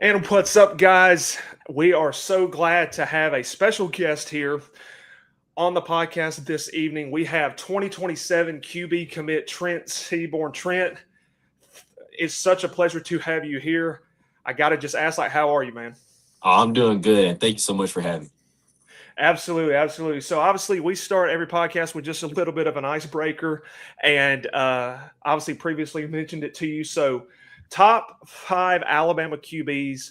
And what's up, guys? We are so glad to have a special guest here on the podcast this evening. We have 2027 QB commit Trent Seaborn. Trent, it's such a pleasure to have you here. I got to just ask, how are you, man? I'm doing good, and thank you so much for having me. Absolutely, absolutely. So obviously, we start every podcast with just a little bit of an icebreaker, and obviously, previously mentioned it to you. So, top five Alabama QBs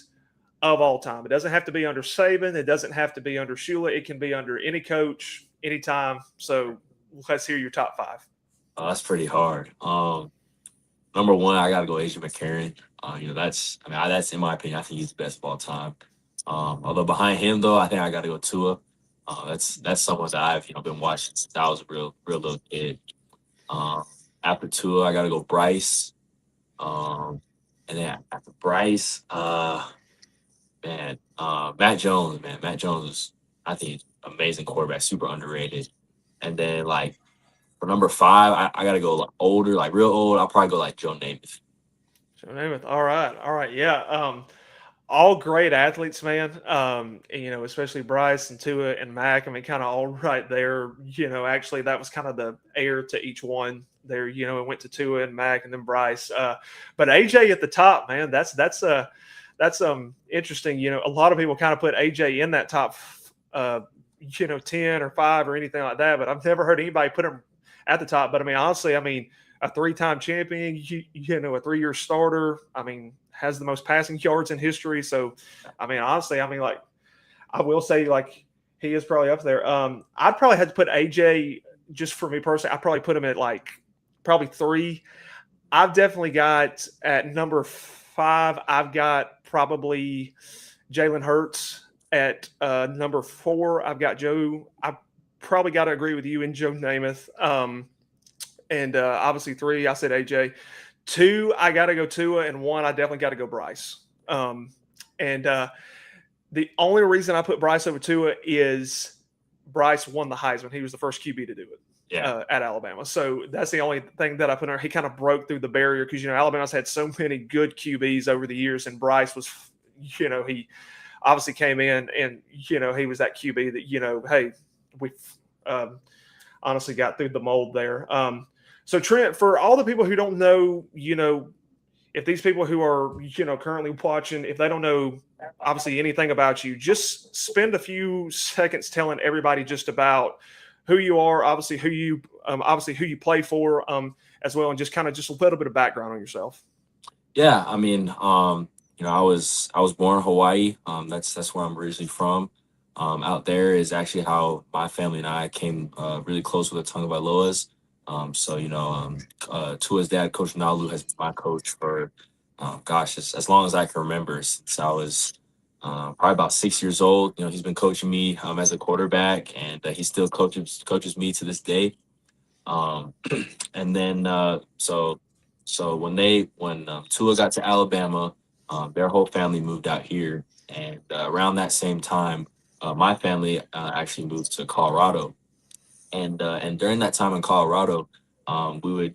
of all time. It doesn't have to be under Saban. It doesn't have to be under Shula. It can be under any coach, anytime. So let's hear your top five. That's pretty hard. Number one, I gotta go Asian McCarron. That's in my opinion. I think he's the best of all time. Although behind him, though, I think I gotta go Tua. That's someone that I've been watching since I was a real little kid. Um, After Tua, I gotta go Bryce. Um, and then after Bryce, Matt Jones, man, Matt Jones is I think amazing quarterback, super underrated. And then like for number five, I gotta go like older, like real old. I'll probably go like Joe Namath. So Namath. All right, all right, yeah. All great athletes, man. Especially Bryce and Tua and Mac. I mean, kind of all right there. Actually, that was kind of the heir to each one. There, it went to Tua and Mac, and then Bryce. But AJ at the top, man. That's interesting. A lot of people kind of put AJ in that top, 10 or five or anything like that. But I've never heard anybody put him at the top. But I mean, honestly, I mean, a three-time champion, a three-year starter. I mean, has the most passing yards in history. So, I mean, honestly, I mean, like, I will say, like, he is probably up there. I'd probably have to put AJ just for me personally. I probably put him at like probably three. I've definitely got at number five. I've got probably Jalen Hurts at number four. I've got Joe. I probably got to agree with you and Joe Namath. And obviously three, I said AJ. Two, I got to go Tua, and one, I definitely got to go Bryce. And the only reason I put Bryce over Tua is Bryce won the Heisman. He was the first QB to do it Yeah, at Alabama. So that's the only thing that I put in there. He kind of broke through the barrier because, Alabama's had so many good QBs over the years, and Bryce was, he obviously came in and, he was that QB that, hey, we um, honestly got through the mold there. So Trent, for all the people who don't know, if these people who are, currently watching, if they don't know obviously anything about you, just spend a few seconds telling everybody just about who you are, obviously who you play for, as well, and just kind of just a little bit of background on yourself. yeah. I was born in Hawaii. That's where I'm originally from. Out there is actually how my family and I came really close with the Tonga Vailoas. Tua's dad, Coach Nalu, has been my coach for, gosh, as long as I can remember, since I was probably about 6 years old. He's been coaching me as a quarterback, and he still coaches me to this day. Um, and then so when Tua got to Alabama, their whole family moved out here, and around that same time, my family actually moved to Colorado, and during that time in Colorado, we would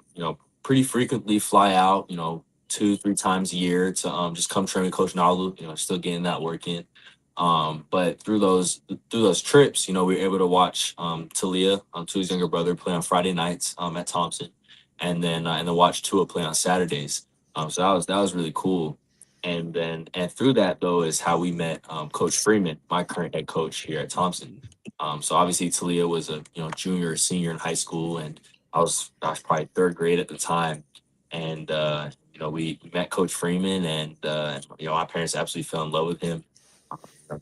pretty frequently fly out, 2 3 times a year to just come train with Coach Nalu, still getting that work in. But through those trips, we were able to watch Talia, Tua's younger brother, play on Friday nights at Thompson, and then watch Tua play on Saturdays. So that was really cool. And through that though is how we met Coach Freeman, my current head coach here at Thompson. So obviously Talia was a junior or senior in high school, and I was gosh probably third grade at the time, and we met Coach Freeman, and my parents absolutely fell in love with him.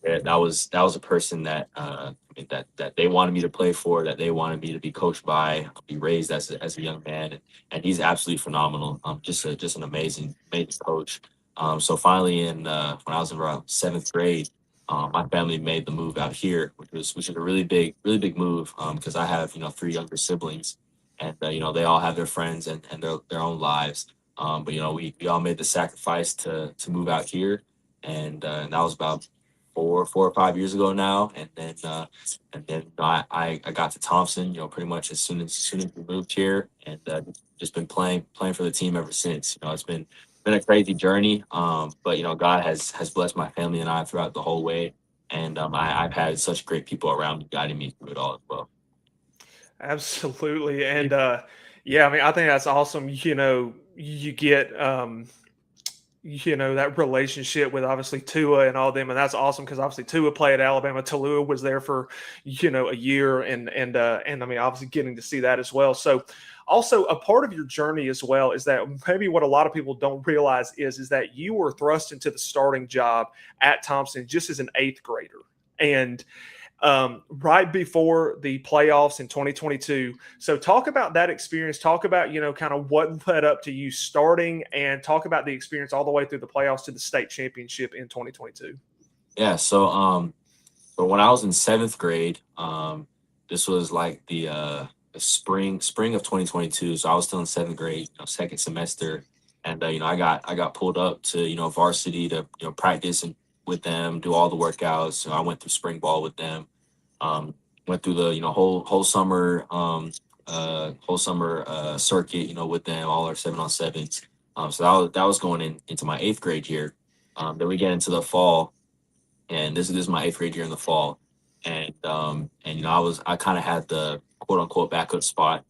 That was a person that that they wanted me to play for, that they wanted me to be coached by, be raised as a young man, and he's absolutely phenomenal. Just an amazing coach. So finally, in when I was in around seventh grade, my family made the move out here, which is a really big move because I have three younger siblings, and they all have their friends and their own lives. But we all made the sacrifice to move out here, and that was about 4 or 5 years ago now. And then I got to Thompson, pretty much as soon as we moved here, and just been playing for the team ever since. It's been been a crazy journey. But God has blessed my family and I throughout the whole way, and I've had such great people around me guiding me through it all as well. Absolutely. And yeah, I mean, I think that's awesome. You get that relationship with obviously Tua and all them, and that's awesome because obviously Tua played at Alabama. Talua was there for a year, and I mean obviously getting to see that as well. So also a part of your journey as well is that maybe what a lot of people don't realize is that you were thrust into the starting job at Thompson just as an eighth grader. And right before the playoffs in 2022. So talk about that experience. Talk about, kind of what led up to you starting and talk about the experience all the way through the playoffs to the state championship in 2022. Yeah. So when I was in seventh grade, this was like the spring of 2022. So I was still in seventh grade, second semester, and I got pulled up to varsity to practice and with them, do all the workouts. So I went through spring ball with them. Um, Went through the whole summer circuit, with them, all our 7-on-7s. So that was going into my eighth grade year. Then we get into the fall, and this is my eighth grade year in the fall, and I kind of had the quote unquote backup spot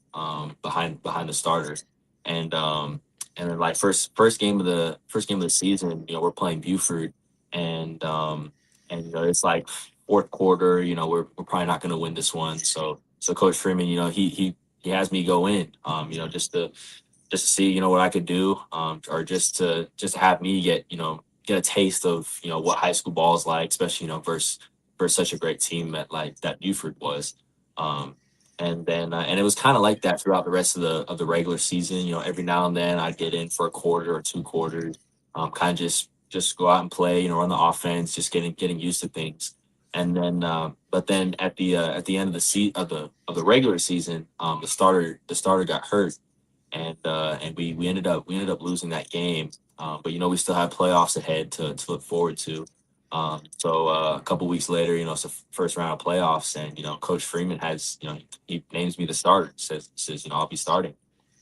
behind the starters, and and then like first game of the season, we're playing Buford, and it's like fourth quarter, we're probably not going to win this one, so Coach Freeman, he has me go in, just to see what I could do, or just to have me get a taste of what high school ball is like, especially versus such a great team that Buford was. Um, and it was kind of like that throughout the rest of the regular season. Every now and then I'd get in for a quarter or two quarters, kind of just go out and play, run the offense, just getting used to things. And then, but then at the end of the regular season, the starter got hurt, and we ended up losing that game. But we still have playoffs ahead to look forward to. So a couple weeks later, it's the first round of playoffs, and Coach Freeman he names me the starter. Says I'll be starting,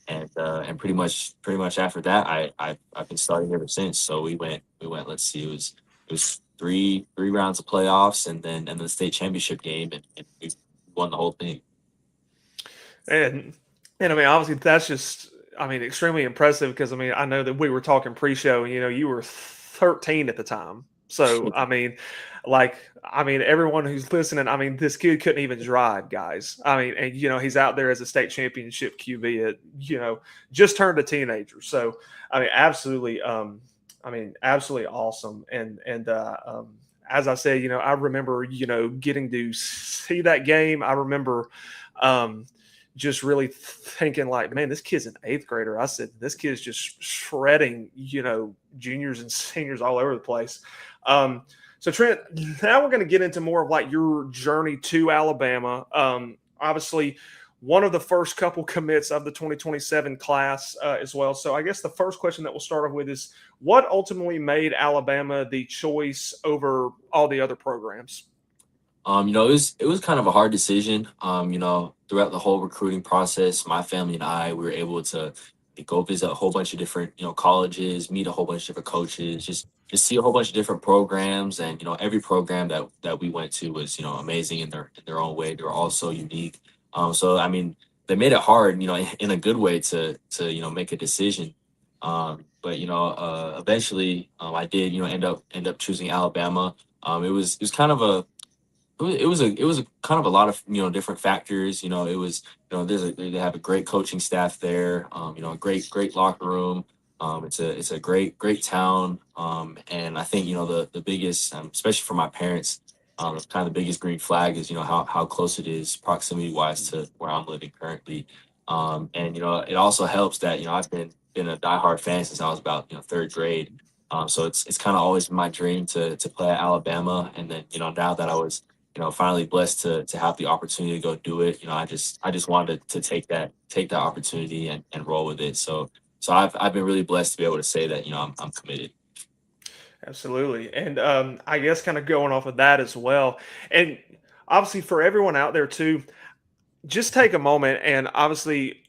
and pretty much after that, I've been starting ever since. So we went. Let's see, it was three rounds of playoffs, and then the state championship game, and we won the whole thing. And I mean, obviously, that's just, I mean, extremely impressive because I mean, I know that we were talking pre-show, and you were 13 at the time. So I mean, everyone who's listening, I mean, this kid couldn't even drive, guys. I mean, and he's out there as a state championship QB at just turned a teenager. So I mean, absolutely awesome. And as I said, I remember getting to see that game. I remember. Just really thinking like, man, this kid's an eighth grader. I said, this kid's just shredding, juniors and seniors all over the place. So Trent, now we're going to get into more of like your journey to Alabama. Obviously, one of the first couple commits of the 2027 class as well. So I guess the first question that we'll start off with is what ultimately made Alabama the choice over all the other programs? It was kind of a hard decision. Throughout the whole recruiting process, my family and I, we were able to go visit a whole bunch of different, colleges, meet a whole bunch of different coaches, just see a whole bunch of different programs, and every program that we went to was amazing in their own way. They were all so unique. So I mean, they made it hard, in a good way to make a decision. But eventually, I did end up choosing Alabama. It was kind of a it was a kind of a lot of different factors. It was they have a great coaching staff there. A great locker room. It's a great town. And I think the biggest, especially for my parents, kind of the biggest green flag is how close it is proximity wise to where I'm living currently. And it also helps that I've been a diehard fan since I was about third grade. So it's kind of always been my dream to play at Alabama, and then now that I was finally blessed to have the opportunity to go do it. I just wanted to take that opportunity and roll with it. So I've been really blessed to be able to say that I'm committed. Absolutely. And I guess kind of going off of that as well. And obviously, for everyone out there too, just take a moment and obviously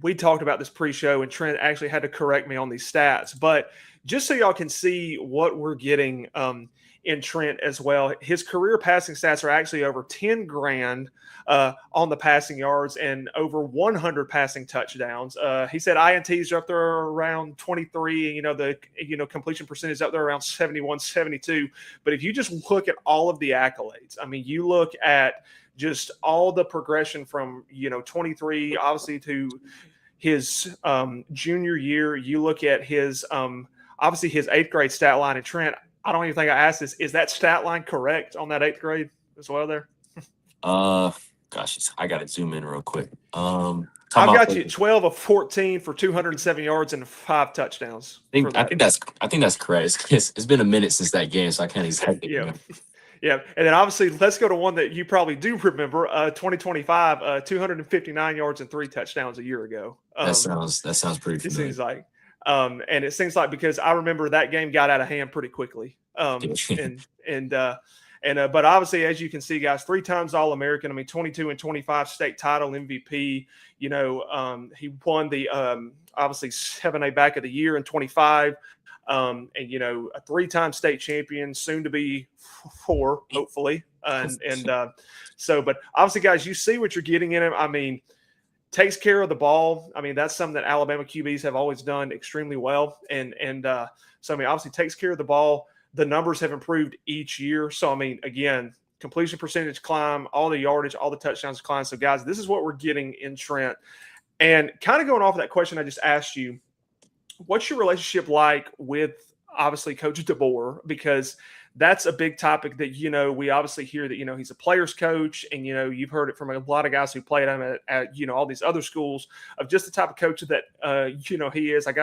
we talked about this pre-show, and Trent actually had to correct me on these stats. But just so y'all can see what we're getting in Trent as well, his career passing stats are actually over 10 grand on the passing yards and over 100 passing touchdowns. He said INTs are up there around 23. The completion percentage up there around 71, 72. But if you just look at all of the accolades, I mean, you look at just all the progression from 23 obviously to his junior year. You look at his obviously his eighth grade stat line. And Trent, I don't even think I asked this, is that stat line correct on that eighth grade as well there? Uh, Gosh, I gotta zoom in real quick. Time I've out. got you 12 of 14 for 207 yards and 5 touchdowns for I that. think that's correct. It's been a minute since that game, so I can't exactly Yeah. remember. Yeah. And then obviously, let's go to one that you probably do remember 2025, 259 yards and 3 touchdowns a year ago. That sounds pretty It familiar. seems like. And it seems like because I remember that game got out of hand pretty quickly. But obviously, as you can see, guys, 3 times All American. I mean, 22 and 25 state title MVP. He won the obviously 7A back of the year in 25. And a 3-time state champion, soon to be 4, hopefully. But obviously, guys, you see what you're getting in him. I mean, takes care of the ball. I mean, that's something that Alabama QBs have always done extremely well. So I mean, obviously takes care of the ball. The numbers have improved each year. So I mean, again, completion percentage climb, all the yardage, all the touchdowns climb. So guys, this is what we're getting in Trent. And kind of going off of that question I just asked you, what's your relationship like with obviously Coach DeBoer? Because that's a big topic that, we obviously hear that, he's a player's coach, and, you've heard it from a lot of guys who played him at all these other schools, of just the type of coach that, he is. I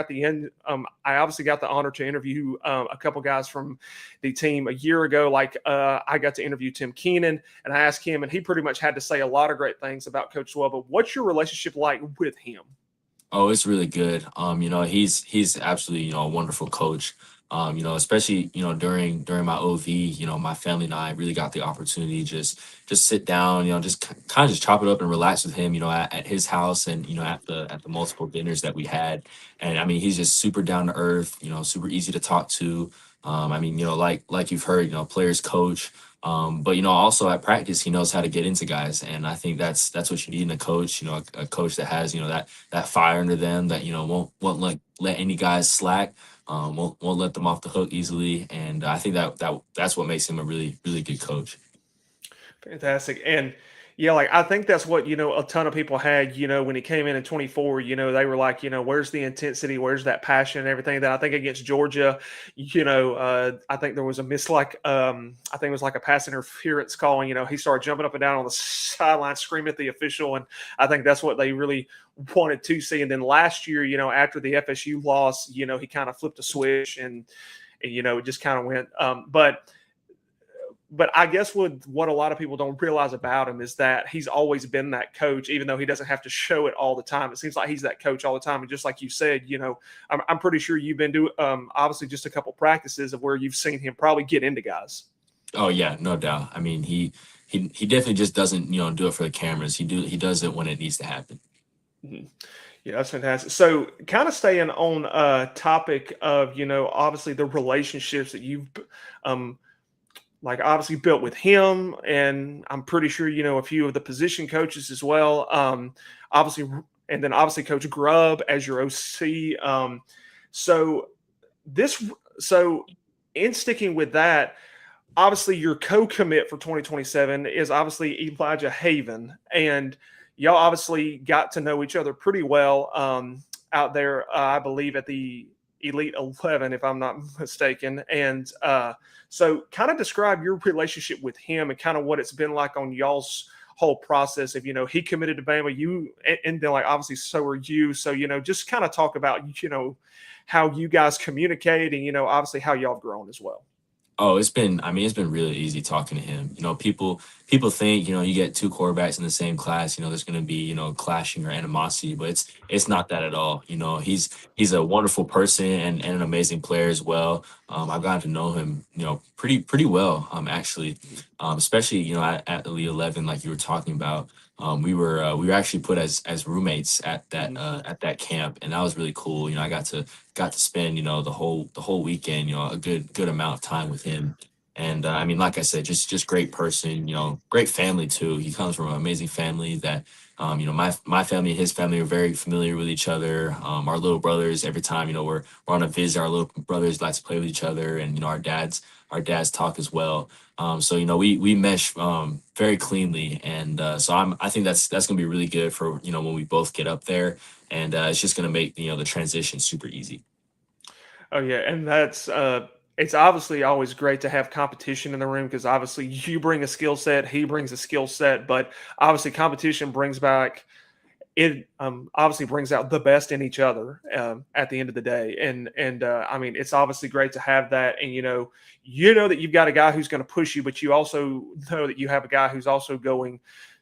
obviously got the honor to interview a couple guys from the team a year ago. I got to interview Tim Keenan, and I asked him, and he pretty much had to say a lot of great things about Coach Swell. But what's your relationship like with him? Oh, it's really good. He's absolutely, a wonderful coach. Especially, during my OV, my family and I really got the opportunity to just sit down, just kind of just chop it up and relax with him, at his house, and, at the multiple dinners that we had. And I mean, he's just super down to earth, super easy to talk to. I mean, like you've heard, players coach. But also at practice, he knows how to get into guys, and I think that's what you need in a coach. A coach that has that fire under them, that won't let any guys slack, won't let them off the hook easily, and I think that's what makes him a really really good coach. Fantastic. And yeah, I think that's what, a ton of people had, when he came in 24, they were like, where's the intensity? Where's that passion and everything? That I think against Georgia, I think there was I think it was like a pass interference call. He started jumping up and down on the sideline, screaming at the official. And I think that's what they really wanted to see. And then last year, after the FSU loss, he kind of flipped a switch, and it just kind of went. But I guess what a lot of people don't realize about him is that he's always been that coach, even though he doesn't have to show it all the time. It seems like he's that coach all the time. And just like you said, I'm pretty sure you've been to obviously just a couple practices of where you've seen him probably get into guys. Oh yeah, no doubt. I mean, he definitely just doesn't do it for the cameras. He does it when it needs to happen. Mm-hmm. Yeah, that's fantastic. So kind of staying on topic of, obviously the relationships that you've obviously built with him, and I'm pretty sure a few of the position coaches as well. Obviously, and then obviously Coach Grubb as your OC. So in sticking with that, obviously your co-commit for 2027 is obviously Elijah Haven, and y'all obviously got to know each other pretty well out there. I believe at the Elite 11, if I'm not mistaken. And so kind of describe your relationship with him and kind of what it's been like on y'all's whole process of, he committed to Bama, and then obviously so are you. So, just kind of talk about, how you guys communicate and, obviously how y'all have grown as well. Oh, it's been really easy talking to him. People think, you get 2 quarterbacks in the same class, there's going to be, clashing or animosity, but it's not that at all. He's a wonderful person and an amazing player as well. I've gotten to know him, pretty well, actually. especially at Elite 11, like you were talking about. We were actually put as roommates Mhm. at that camp, and that was really cool. I got to spend the whole weekend, a good amount of time with him. And I mean, like I said, just great person, great family too. He comes from an amazing family that my family and his family are very familiar with each other. Our little brothers, every time we're on a visit, our little brothers like to play with each other, and our dads talk as well. So we mesh very cleanly, and so I think that's gonna be really good for when we both get up there, and it's just gonna make the transition super easy. Oh yeah, and that's it's obviously always great to have competition in the room because obviously you bring a skill set, he brings a skill set, but obviously competition brings back it obviously brings out the best in each other at the end of the day. And I mean, it's obviously great to have that. And you know that you've got a guy who's going to push you, but you also know that you have a guy who's also going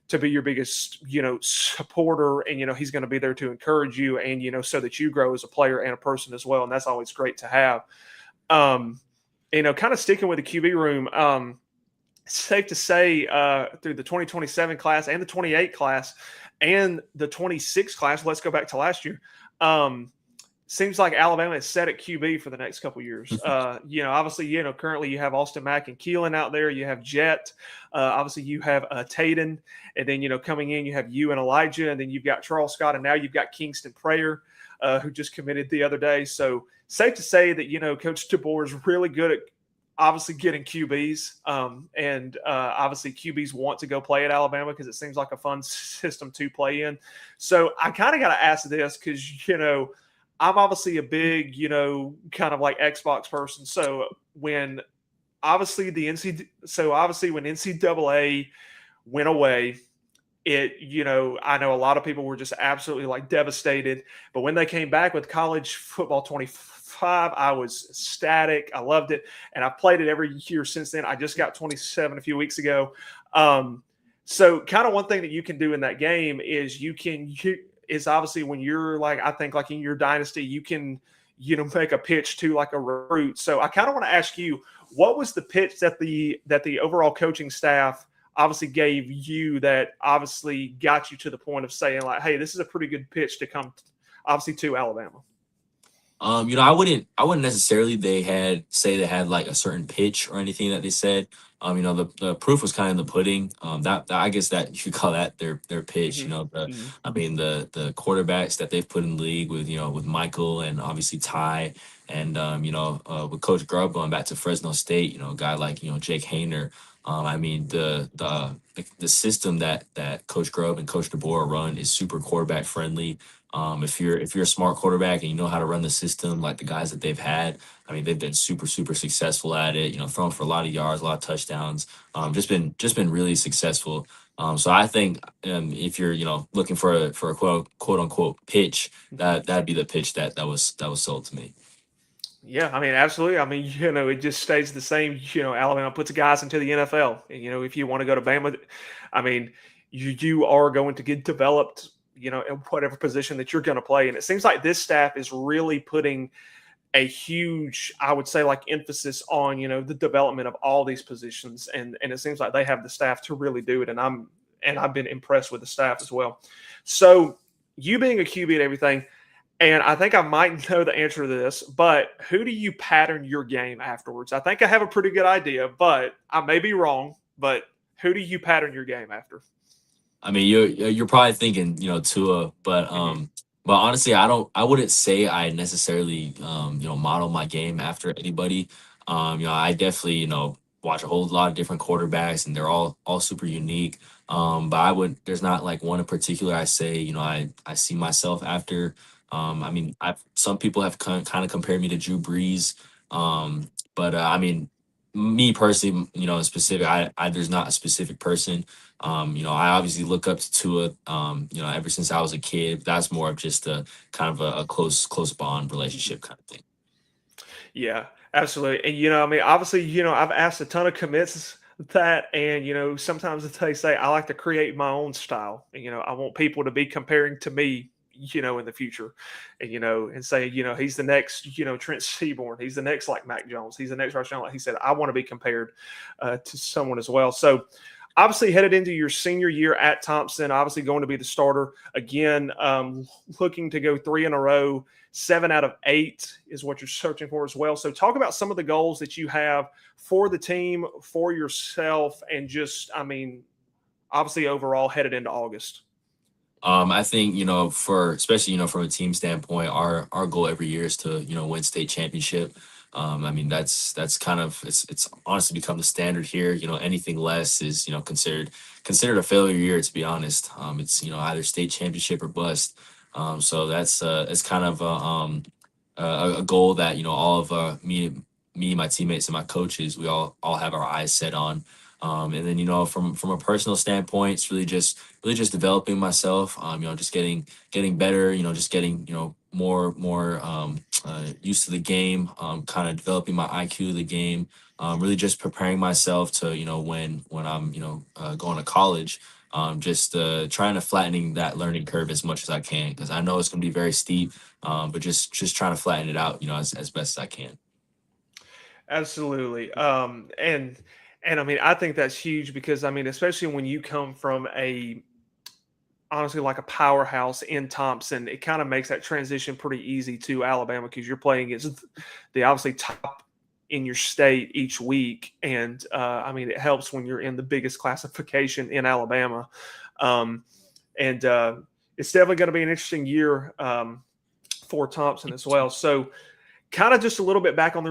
to be your biggest supporter, and he's going to be there to encourage you, and so that you grow as a player and a person as well. And that's always great to have. um kind of sticking with the QB room. Safe to say, through the 2027 class and the 28 class and the 26 class, let's go back to last year. Um, Seems like Alabama is set at QB for the next couple years. Obviously, currently you have Austin Mack and Keelan out there. You have Jet. Obviously, you have Taden. And then, coming in, you have you and Elijah. And then you've got Charles Scott. And now you've got Kingston Prayer, who just committed the other day. So safe to say that, Coach DeBoer is really good at obviously getting QBs. And obviously QBs want to go play at Alabama because it seems like a fun system to play in. So I kind of got to ask this because, I'm obviously a big, kind of like Xbox person. So when obviously when NCAA went away, I know a lot of people were just absolutely like devastated. But when they came back with college football 25, I was ecstatic. I loved it. And I've played it every year since then. I just got 27 a few weeks ago. So kind of one thing that you can do in that game is is obviously when you're like, I think like in your dynasty, you can, make a pitch to like a recruit. So I kind of want to ask you, what was the pitch that the overall coaching staff obviously gave you that obviously got you to the point of saying like, hey, this is a pretty good pitch to come obviously to Alabama? I wouldn't necessarily they had like a certain pitch or anything that they said. The proof was kind of in the pudding. I guess that you could call that their pitch. Hmm. Hmm. I mean the quarterbacks that they've put in the league with with Michael and obviously Ty and with Coach Grubb going back to Fresno State. A guy like Jake Hayner. I mean the system that Coach Grubb and Coach DeBoer run is super quarterback friendly. If you're a smart quarterback and you know how to run the system, like the guys that they've had, I mean, they've been super successful at it. Throwing for a lot of yards, a lot of touchdowns. Just been really successful. So I think if you're looking for a quote unquote pitch, that'd be the pitch that was sold to me. Yeah, I mean, absolutely. I mean, it just stays the same. Alabama puts guys into the NFL, and if you want to go to Bama, I mean, you are going to get developed, in whatever position that you're going to play. And it seems like this staff is really putting a huge, I would say, like emphasis on the development of all these positions, and it seems like they have the staff to really do it. And I've been impressed with the staff as well. So you being a QB and everything. And I think I might know the answer to this, but who do you pattern your game afterwards? I think I have a pretty good idea, but I may be wrong. But who do you pattern your game after? I mean, you're probably thinking, Tua, Hmm. but honestly, I wouldn't say I necessarily, model my game after anybody. I definitely, watch a whole lot of different quarterbacks, and they're all super unique. But there's not like one in particular I say, I see myself after. I mean, some people have kind of compared me to Drew Brees. But I mean, me personally, in specific, there's not a specific person. I obviously look up to Tua, ever since I was a kid. That's more of just a kind of a close bond Hmm. relationship kind of thing. Yeah, absolutely. And I mean, obviously, I've asked a ton of commits that, and sometimes they say I like to create my own style. And, I want people to be comparing to me, in the future, and and say, he's the next, Trent Seaborn, he's the next like Mac Jones, he's the next Rashawn. Like he said, I want to be compared to someone as well. So obviously headed into your senior year at Thompson, obviously going to be the starter again, looking to go 3 in a row. 7 out of 8 is what you're searching for as well. So talk about some of the goals that you have for the team, for yourself, and just, obviously overall headed into August. I think, for especially, from a team standpoint, our goal every year is to, win state championship. That's kind of it's honestly become the standard here. Anything less is, considered a failure year, to be honest. It's, either state championship or bust. So that's it's kind of a goal that, all of me, my teammates, and my coaches, we all have our eyes set on. And then, from a personal standpoint, it's really just developing myself. Just getting better. Just getting more used to the game. Kind of developing my IQ of the game. Really just preparing myself to when I'm going to college. Just trying to flattening that learning curve as much as I can, because I know it's going to be very steep. But just trying to flatten it out, as best as I can. Absolutely. And I think that's huge because especially when you come from honestly like a powerhouse in Thompson, it kind of makes that transition pretty easy to Alabama because you're playing against the obviously top in your state each week, and it helps when you're in the biggest classification in Alabama, and it's definitely going to be an interesting year for Thompson as well. So, kind of just a little bit back on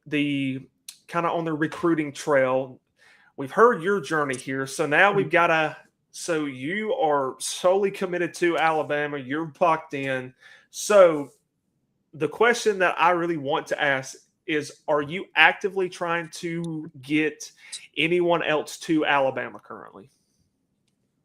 the recruiting trail. We've heard your journey here, so now we've got to. So you are solely committed to Alabama. You're locked in. So the question that I really want to ask is, are you actively trying to get anyone else to Alabama currently?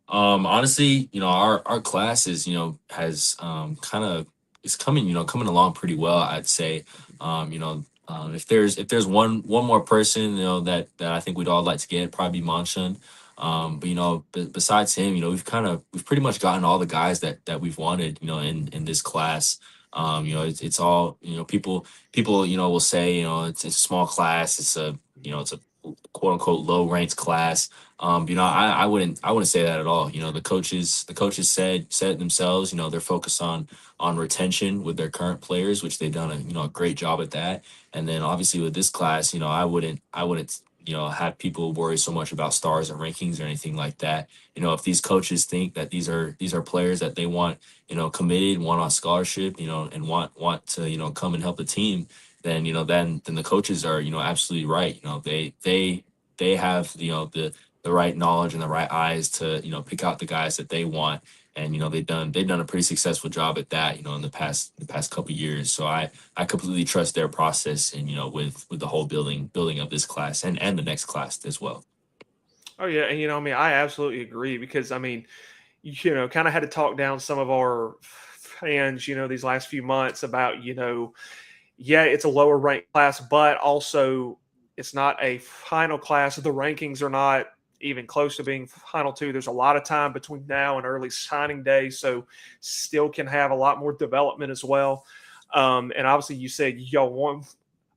Honestly, our class is, has kind of is coming along pretty well, I'd say. If there's one more person, that I think we'd all like to get, probably Manshan. But besides him, we've pretty much gotten all the guys that we've wanted, in this class. It's all, people will say, it's a small class, it's a quote unquote low ranked class. I wouldn't say that at all. The coaches said it themselves. They're focused on retention with their current players, which they've done a great job at that. And then obviously with this class, I wouldn't have people worry so much about stars and rankings or anything like that. If these coaches think that these are players that they want, committed, want on scholarship, and want to, come and help the team, then then the coaches are, absolutely right. They have, the right knowledge and the right eyes to, pick out the guys that they want. And they've done a pretty successful job at that, in the past couple of years. So I completely trust their process, and with the whole building of this class and the next class as well. Oh yeah, and I absolutely agree because kind of had to talk down some of our fans, these last few months about, yeah, it's a lower ranked class, but also it's not a final class. The rankings are not even close to being final two. There's a lot of time between now and early signing day, so still can have a lot more development as well. And obviously, you said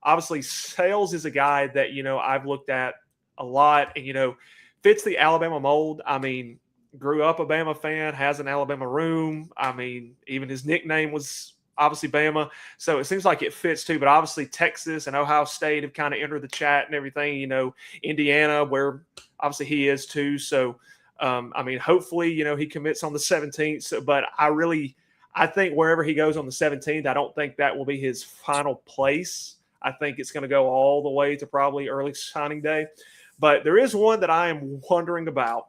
obviously Sales is a guy that I've looked at a lot, and fits the Alabama mold. Grew up a Bama fan, has an Alabama room. Even his nickname was obviously Bama. So it seems like it fits too. But obviously Texas and Ohio State have kind of entered the chat and everything. Indiana, where obviously he is too. So, hopefully, he commits on the 17th. So, but I think wherever he goes on the 17th, I don't think that will be his final place. I think it's going to go all the way to probably early signing day. But there is one that I am wondering about.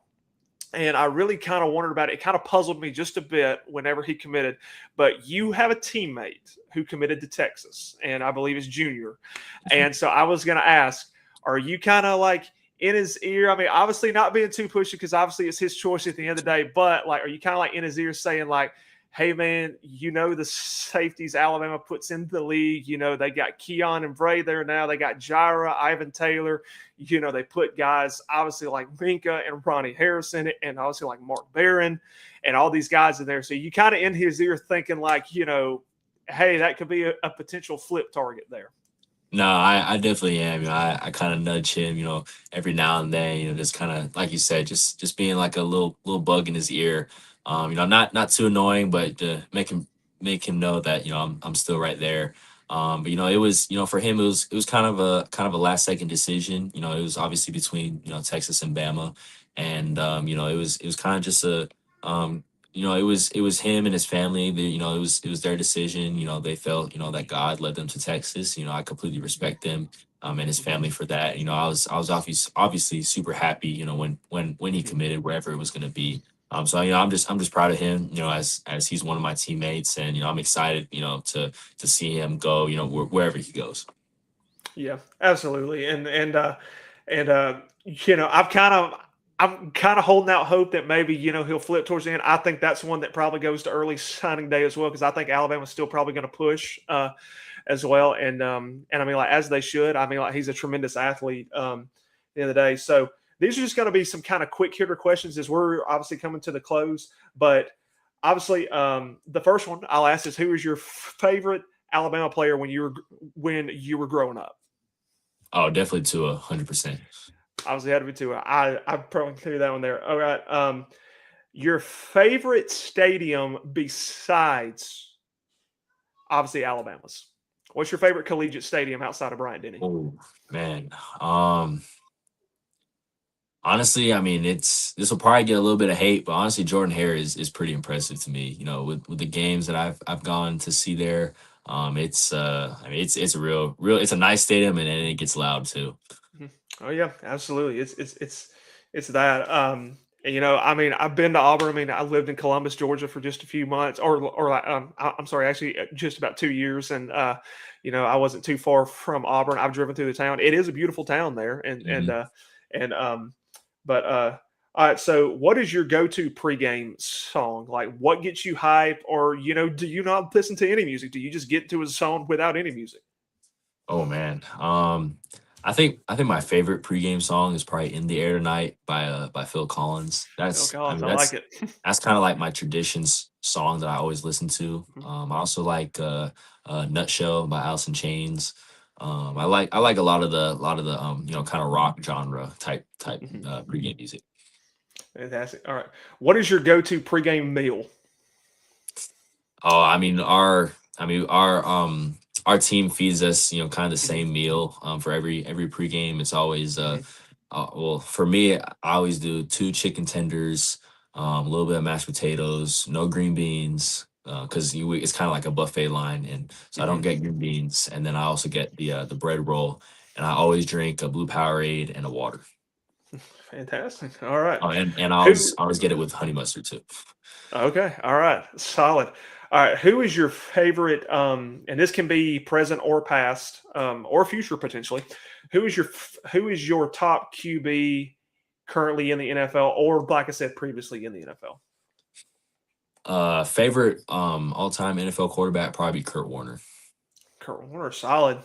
And I really kind of wondered about it. It kind of puzzled me just a bit whenever he committed. But you have a teammate who committed to Texas, and I believe is Junior. And so I was going to ask, are you kind of like in his ear? Obviously not being too pushy because obviously it's his choice at the end of the day. But like, are you kind of like in his ear saying like, hey man, the safeties Alabama puts in the league. They got Keon and Bray there now. They got Jira, Ivan Taylor. They put guys obviously like Minka and Ronnie Harrison, and obviously like Mark Barron, and all these guys in there. So you kind of in his ear thinking like, hey, that could be a potential flip target there. No, I definitely am. I kind of nudge him, every now and then, just kind of like you said, just being like a little bug in his ear. Not too annoying, but to make him know that I'm still right there. But it was for him it was kind of a last second decision. It was obviously between Texas and Bama, and it was kind of just a it was him and his family. It was their decision. They felt that God led them to Texas. I completely respect them and his family for that. I was obviously super happy. When he committed wherever it was going to be. So I'm just proud of him. As he's one of my teammates, and I'm excited. To see him go. Wherever he goes. Yeah, absolutely. I'm kind of holding out hope that maybe he'll flip towards the end. I think that's one that probably goes to early signing day as well, because I think Alabama's still probably going to push as well, and I mean, like, as they should. I mean, like, he's a tremendous athlete at the end of the day. So these are just going to be some kind of quick hitter questions as we're obviously coming to the close. But obviously, the first one I'll ask is, who is your favorite Alabama player when you were growing up? Oh, definitely to 100%. Obviously, had to be two. I probably threw that one there. All right. Your favorite stadium besides obviously Alabama's? What's your favorite collegiate stadium outside of Bryant Denny? Oh man. Honestly, I mean, this will probably get a little bit of hate, but honestly, Jordan Hare is pretty impressive to me. With the games that I've gone to see there, it's I mean, it's a real it's a nice stadium, and then it gets loud too. Mhm. Oh yeah, absolutely. It's that. I mean, I've been to Auburn. I mean, I lived in Columbus, Georgia, for just a few months, I'm sorry, actually, just about 2 years, and I wasn't too far from Auburn. I've driven through the town. It is a beautiful town there, Mhm. and but all right. So, what is your go-to pregame song? Like, what gets you hype, or do you not listen to any music? Do you just get to a song without any music? Oh man. I think my favorite pregame song is probably "In the Air Tonight" by Phil Collins. Phil That's I Collins, mean I like that's it. that's kind of like my traditions song that I always listen to. I also like "Nutshell" by Alice in Chains. I like a lot of the kind of rock genre type Mhm. pregame music. Fantastic. All right. What is your go-to pregame meal? Oh, our team feeds us, kind of the Mhm, same meal for every pregame. It's always mhm, well, for me, I always do two chicken tenders, a little bit of mashed potatoes, no green beans, because it's kind of like a buffet line, and so I don't mhm. get green beans, and then I also get the bread roll, and I always drink a blue Powerade and a water. Fantastic. All right. Oh, and I always Who? I always get it with honey mustard too. Okay. All right. Solid. All right. Who is your favorite? And this can be present or past, or future potentially. Who is your top QB currently in the NFL, or like I said previously in the NFL? Favorite all time NFL quarterback probably Kurt Warner. Kurt Warner, solid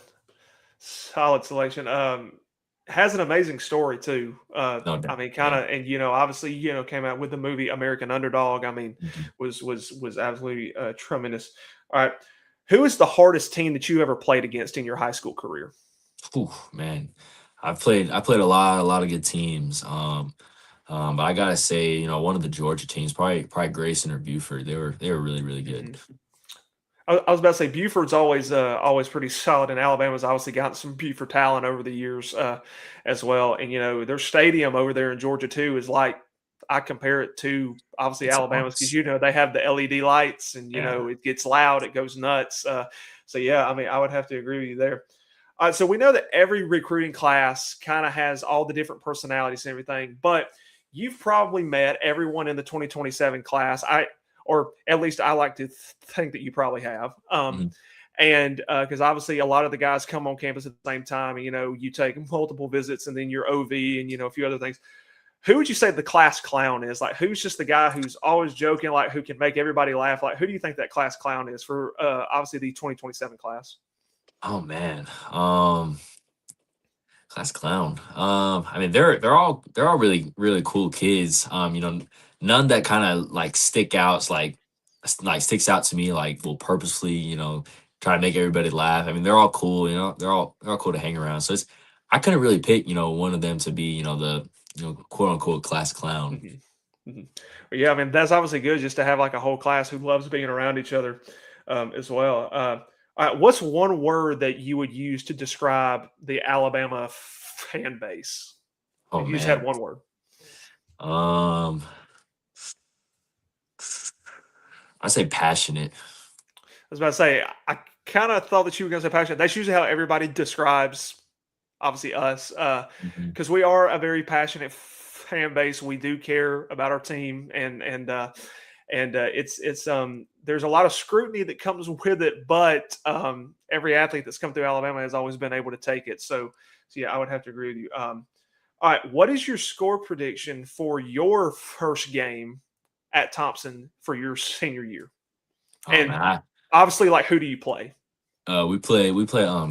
selection. Has an amazing story too. No I doubt. mean, kind Yeah. of, and obviously, came out with the movie American Underdog. I mean, Mhm. was absolutely tremendous. All right, who is the hardest team that you ever played against in your high school career? Whew, man, I played a lot of good teams. But I gotta say, one of the Georgia teams, probably Grayson or Buford. They were really really good. Mhm. I was about to say Buford's always pretty solid, and Alabama's obviously gotten some Buford talent over the years as well. And their stadium over there in Georgia too is like, I compare it to obviously It's Alabama's, because enormous. they have the LED lights, and Yeah. it gets loud, it goes nuts. So yeah, I mean, I would have to agree with you there. So we know that every recruiting class kind of has all the different personalities and everything, but you've probably met everyone in the 2027 class. Or at least I like to think that you probably have. Mhm. And because obviously a lot of the guys come on campus at the same time, and you take multiple visits, and then your OV, and a few other things. who would you say the class clown is? Like, who's just the guy who's always joking, like who can make everybody laugh? Like, who do you think that class clown is for obviously the 2027 class? Oh man. Class clown. I mean, they're all really cool kids. None that kind of like stick out like sticks out to me like will purposely try to make everybody laugh. I mean, they're all cool. They're all cool to hang around. So it's I couldn't really pick one of them to be the quote unquote class clown. Mhm. Mhm. But yeah, I mean that's obviously good just to have like a whole class who loves being around each other as well. All right, what's one word that you would use to describe the Alabama fan base? Oh If you just had man. one word, Um, I say passionate. I was about to say I kind of thought that you were going to say passionate. That's usually how everybody describes, obviously us, Mhm. because we are a very passionate fan base. We do care about our team, and it's there's a lot of scrutiny that comes with it, but every athlete that's come through Alabama has always been able to take it. So yeah, I would have to agree with you. All right, what is your score prediction for your first game at Thompson for your senior year? Oh And man, obviously, like, who do you play? we play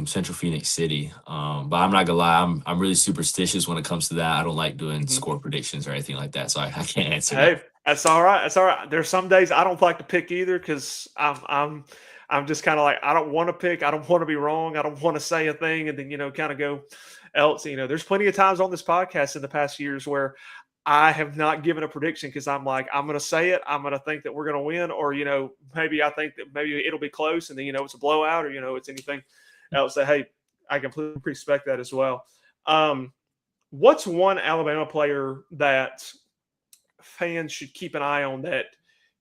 Central Phoenix City. But I'm not gonna lie, I'm really superstitious when it comes to that. I don't like doing Mhm. score predictions or anything like that, so I can't answer that. Hey, that's all right. That's all right. There's some days I don't like to pick either because I'm just kind of like I don't want to pick. I don't want to be wrong. I don't want to say a thing and then kind of go else. There's plenty of times on this podcast in the past years where I have not given a prediction because I'm like I'm going to say it. I'm going to think that we're going to win, or maybe I think that maybe it'll be close, and then it's a blowout, or it's anything else. That hey, I completely respect that as well. Um, what's one Alabama player that fans should keep an eye on that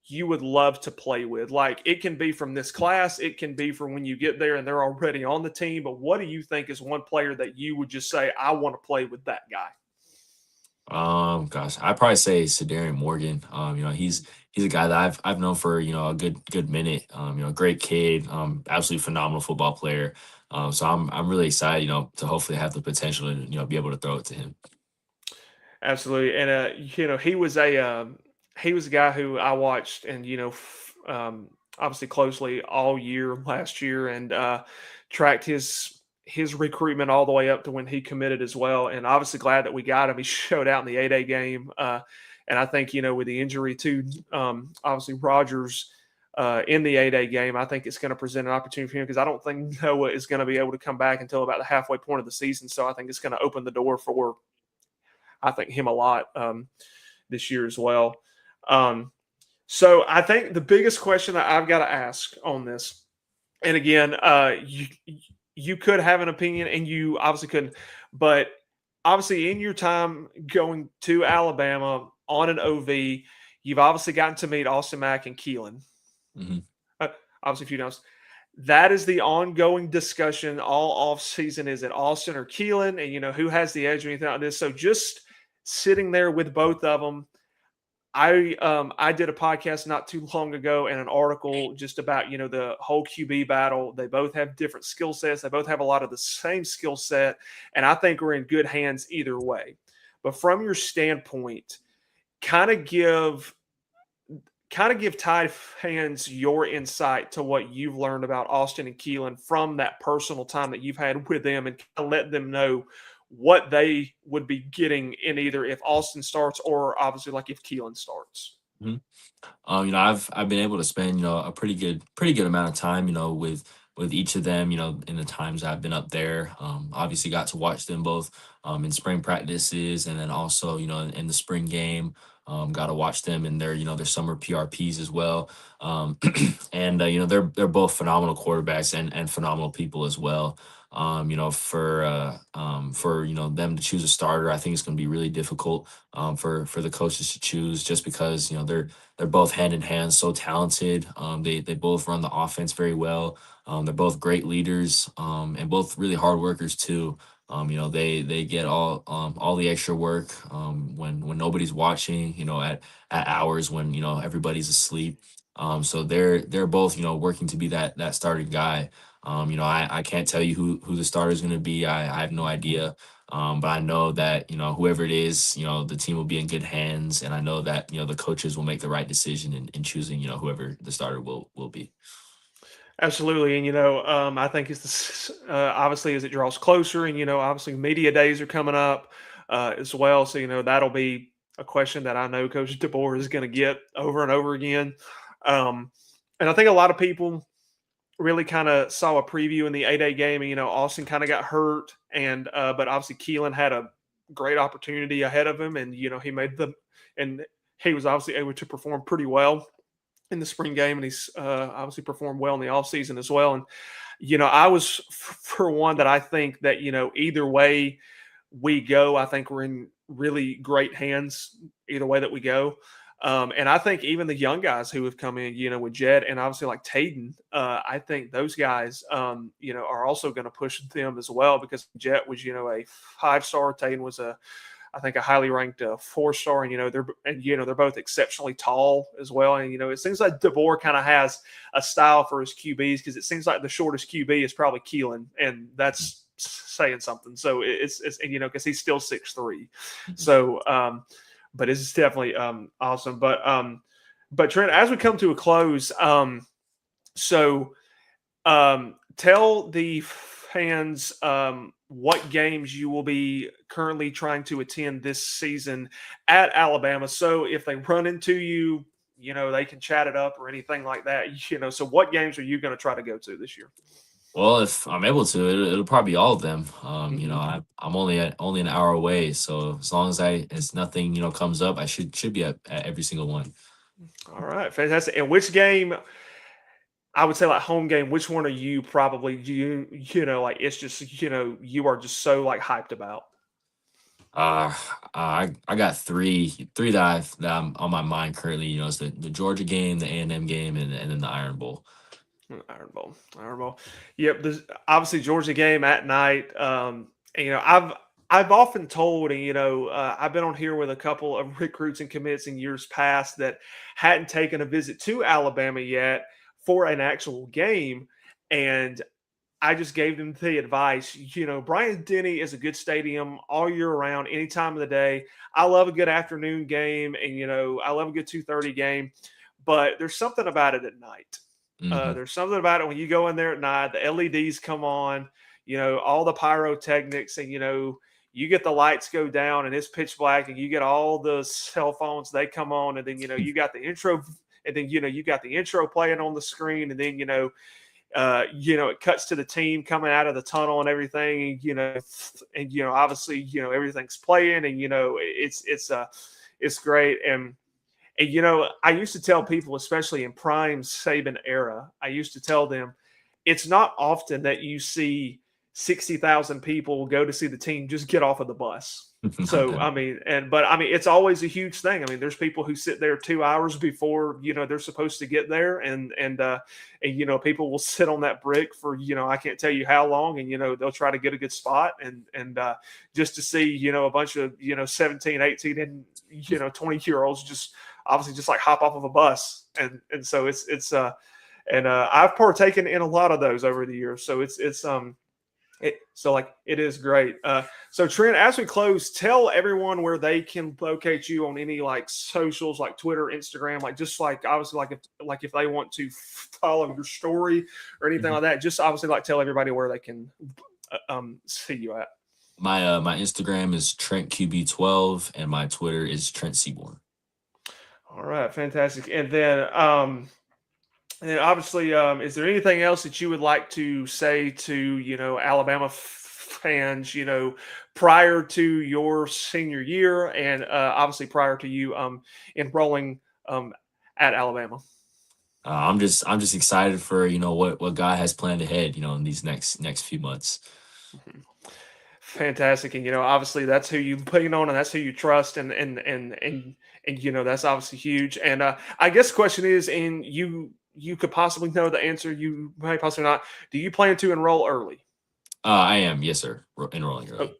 you would love to play with? Like it can be from this class, it can be from when you get there and they're already on the team. But what do you think is one player that you would just say, I want to play with that guy? Gosh, I'd probably say Sedarian Morgan. He's a guy that I've known for a good minute. Great kid. Absolutely phenomenal football player. So I'm really excited, to hopefully have the potential to be able to throw it to him. Absolutely. And he was a guy who I watched and obviously closely all year last year and tracked his recruitment all the way up to when he committed as well. And obviously glad that we got him. He showed out in the 8A game. And I think, with the injury to obviously Rogers in the 8A game, I think it's going to present an opportunity for him because I don't think Noah is going to be able to come back until about the halfway point of the season. So I think it's going to open the door for, I think, him a lot this year as well. Um, so I think the biggest question that I've got to ask on this, and again, you could have an opinion, and you obviously couldn't, but obviously in your time going to Alabama on an OV, you've obviously gotten to meet Austin Mack and Keelan. Mhm. Uh, obviously, if you know, that is the ongoing discussion all off season. Is it Austin or Keelan? And who has the edge or anything like this? So just sitting there with both of them, I did a podcast not too long ago and an article just about the whole QB battle. They both have different skill sets. They both have a lot of the same skill set, and I think we're in good hands either way. But from your standpoint, kind of give Tide fans your insight to what you've learned about Austin and Keelan from that personal time that you've had with them, and kind of let them know what they would be getting in either if Austin starts or obviously like if Keelan starts. Mhm. I've been able to spend a pretty good amount of time with each of them in the times I've been up there. Obviously got to watch them both in spring practices and then also in the spring game. Got to watch them in their summer PRPs as well. Um, and they're both phenomenal quarterbacks and phenomenal people as well. For them to choose a starter, I think it's going to be really difficult for the coaches to choose just because they're both hand in hand, so talented. They both run the offense very well. They're both great leaders, and both really hard workers too. They get all the extra work when nobody's watching. At hours when everybody's asleep. So they're both working to be that starting guy. I can't tell you who the starter is going to be. I have no idea. But I know that, whoever it is, the team will be in good hands. And I know that, the coaches will make the right decision in choosing, whoever the starter will be. Absolutely, and I think it's obviously as it draws closer, and obviously media days are coming up as well. So that'll be a question that I know Coach DeBoer is going to get over and over again. Um, and I think a lot of people really kind of saw a preview in the 8A game, and Austin kind of got hurt, and but obviously Keelan had a great opportunity ahead of him, and he made them, and he was obviously able to perform pretty well in the spring game, and he's obviously performed well in the offseason as well. And I was for one that I think that either way we go, I think we're in really great hands either way that we go. And I think even the young guys who have come in, with Jed and obviously like Taden, I think those guys, are also going to push them as well, because Jet was, a 5-star. Taden was I think a highly ranked 4-star, and they're both exceptionally tall as well. And it seems like DeBoer kind of has a style for his QBs, because it seems like the shortest QB is probably Keelan, and that's saying something. So it's because he's still 6'3". So but it's definitely awesome. But Trent, as we come to a close, tell the fans what games you will be currently trying to attend this season at Alabama. So if they run into you, they can chat it up or anything like that. So what games are you going to try to go to this year? Well, if I'm able to, it'll probably be all of them. I'm only an hour away, so as long as nothing comes up, I should be at every single one. All right, fantastic. And which game? I would say like home game. Which one are you probably like it's just you are just so like hyped about? Uh, I got three that I'm on my mind currently. It's the Georgia game, the A&M game, and then the Iron Bowl. Iron Bowl. Yep. There's obviously Georgia game at night. And, I've often told, and I've been on here with a couple of recruits and commits in years past that hadn't taken a visit to Alabama yet for an actual game, and I just gave them the advice. Bryant Denny is a good stadium all year round, any time of the day. I love a good afternoon game, and I love a good 2:30 game, but there's something about it at night. Hmm. There's something about it when you go in there at night, the LEDs come on, all the pyrotechnics, and you get the lights go down and it's pitch black, and you get all the cell phones, they come on, and then you got the intro, and then you got the intro playing on the screen, and then it cuts to the team coming out of the tunnel and everything, and obviously everything's playing, and it's great. And I used to tell people, especially in prime Saban era, I used to tell them it's not often that you see 60,000 people go to see the team just get off of the bus. So, it's always a huge thing. I mean, there's people who sit there 2 hours before, they're supposed to get there. And people will sit on that brick for, I can't tell you how long, and, they'll try to get a good spot and just to see, a bunch of, 17, 18 and, 20-year-olds just obviously just like hop off of a bus. And so I've partaken in a lot of those over the years. So it is great. So Trent, as we close, tell everyone where they can locate you on any like socials, like Twitter, Instagram, like just like obviously like if they want to follow your story or anything like that, just obviously like tell everybody where they can see you at. My Instagram is TrentQB12, and my Twitter is Trent Seaborn. All right, fantastic. And then obviously, is there anything else that you would like to say to, Alabama fans, prior to your senior year, and obviously prior to you enrolling at Alabama? I'm just excited for what God has planned ahead, in these next few months. Mhm. Fantastic. And obviously that's who you lean on, and that's who you trust, and that's obviously huge. And I guess the question is, and you could possibly know the answer, you may possibly not. Do you plan to enroll early? I am, yes, sir. Enrolling Oh, early.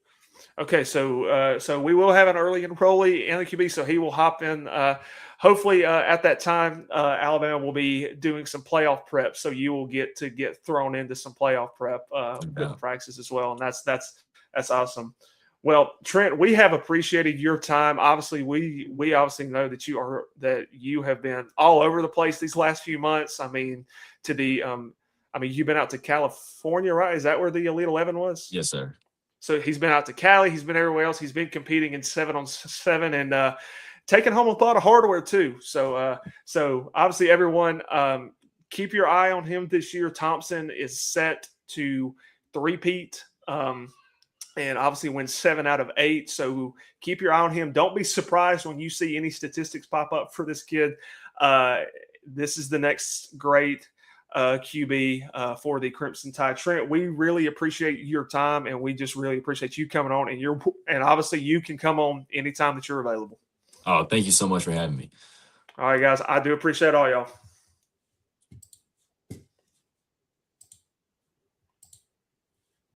okay, so we will have an early enrollee in the QB, so he will hop in. Hopefully, at that time, Alabama will be doing some playoff prep, so you will get thrown into some playoff prep No with the doubt. practices as well, and that's awesome. Well, Trent, we have appreciated your time. Obviously, we obviously know that you have been all over the place these last few months. I mean, to the I mean, you've been out to California, right? Is that where the Elite 11 was? Yes, sir. So he's been out to Cali. He's been everywhere else. He's been competing in 7-on-7 and taking home a lot of hardware too. So obviously, everyone keep your eye on him this year. Thompson is set to three-peat. And obviously win 7 out of 8. So keep your eye on him. Don't be surprised when you see any statistics pop up for this kid. This is the next great QB for the Crimson Tide. Trent, we really appreciate your time, and we just really appreciate you coming on. And obviously you can come on anytime that you're available. Oh, thank you so much for having me. All right, guys. I do appreciate all y'all.